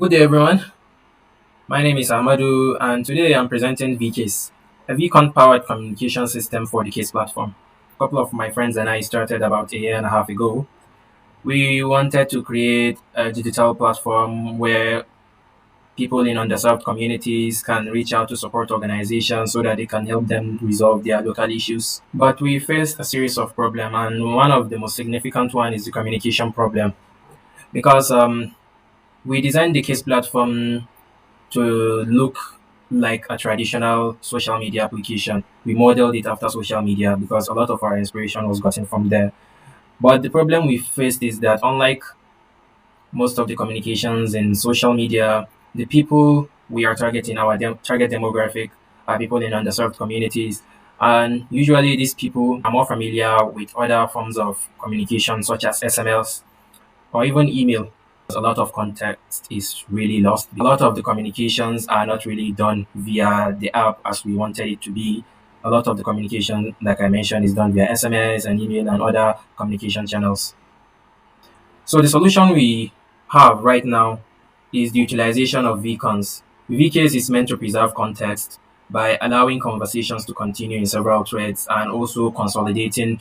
Good day, everyone. My name is Ahmadu, and today I'm presenting vCase, a vCon-powered communication system for the Case platform. A couple of my friends and I started about a year and a half ago. We wanted to create a digital platform where people in underserved communities can reach out to support organizations so that they can help them resolve their local issues. But we faced a series of problems, and one of the most significant one is the communication problem because we designed the Case platform to look like a traditional social media application. We modeled it after social media because a lot of our inspiration was gotten from there. But the problem we faced is that unlike most of the communications in social media, the people we are targeting, our target demographic, are people in underserved communities. And usually these people are more familiar with other forms of communication such as SMS or even email. A lot of context is really lost. A lot of the communications are not really done via the app as we wanted it to be. A lot of the communication, like I mentioned, is done via SMS and email and other communication channels. So the solution we have right now is the utilization of vCons. vCase is meant to preserve context by allowing conversations to continue in several threads and also consolidating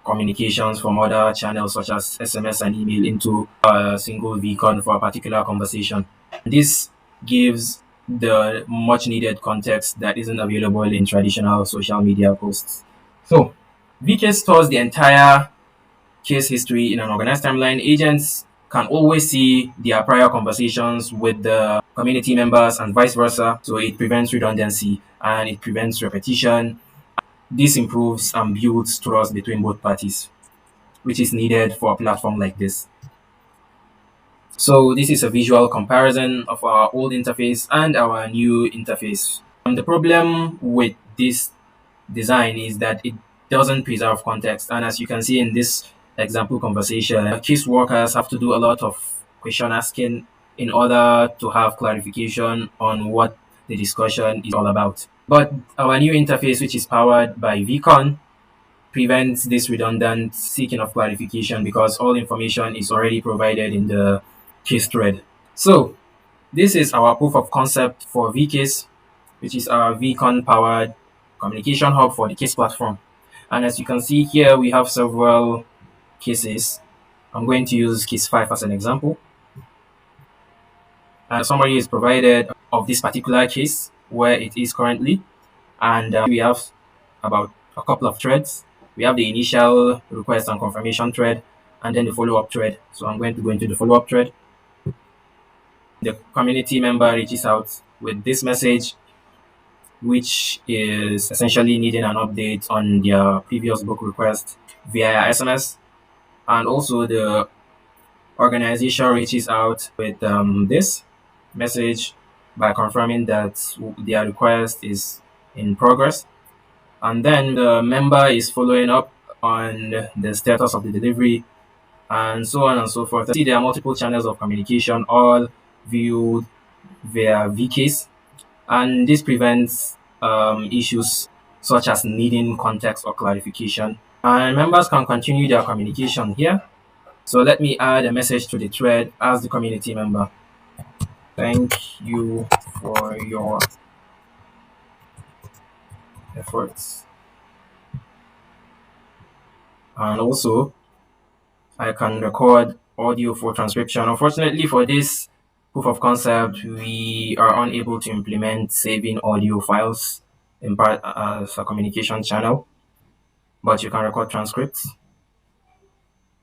communications from other channels such as SMS and email into a single vCon for a particular conversation. This gives the much needed context that isn't available in traditional social media posts. So, vCase stores the entire case history in an organized timeline. Agents can always see their prior conversations with the community members and vice versa. So it prevents redundancy and it prevents repetition. This improves and builds trust between both parties, which is needed for a platform like this. So this is a visual comparison of our old interface and our new interface. The problem with this design is that it doesn't preserve context. And as you can see in this example conversation, case workers have to do a lot of question asking in order to have clarification on what the discussion is all about. But our new interface, which is powered by vCon, prevents this redundant seeking of clarification because all information is already provided in the case thread. So this is our proof of concept for vCase, which is our vCon powered communication hub for the case platform. And as you can see here, we have several cases. I'm going to use case 5 as an example. And a summary is provided of this particular case where it is currently. And we have about a couple of threads. We have the initial request and confirmation thread, and then the follow-up thread. So I'm going to go into the follow-up thread. The community member reaches out with this message, which is essentially needing an update on their previous book request via SMS. And also the organization reaches out with this message by confirming that their request is in progress. And then the member is following up on the status of the delivery and so on and so forth. See, there are multiple channels of communication, all viewed via vCase, and this prevents issues such as needing context or clarification. And members can continue their communication here. So let me add a message to the thread as the community member. Thank you for your efforts. And also, I can record audio for transcription. Unfortunately, for this proof of concept, we are unable to implement saving audio files in part as a communication channel, but you can record transcripts.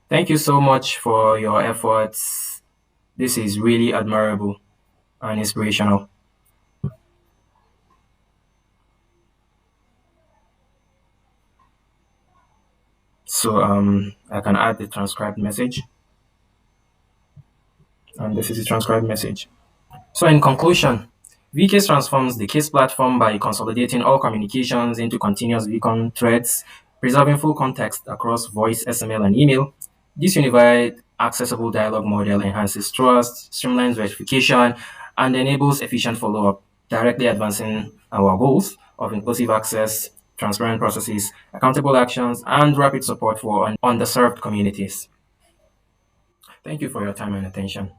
Thank you so much for your efforts. This is really admirable and inspirational. So I can add the transcribed message, and this is the transcribed message. So in conclusion, vCase transforms the case platform by consolidating all communications into continuous vCon threads, preserving full context across voice, SML, and email. This unified accessible dialogue model enhances trust, streamlines verification, and enables efficient follow-up, directly advancing our goals of inclusive access, transparent processes, accountable actions, and rapid support for underserved communities. Thank you for your time and attention.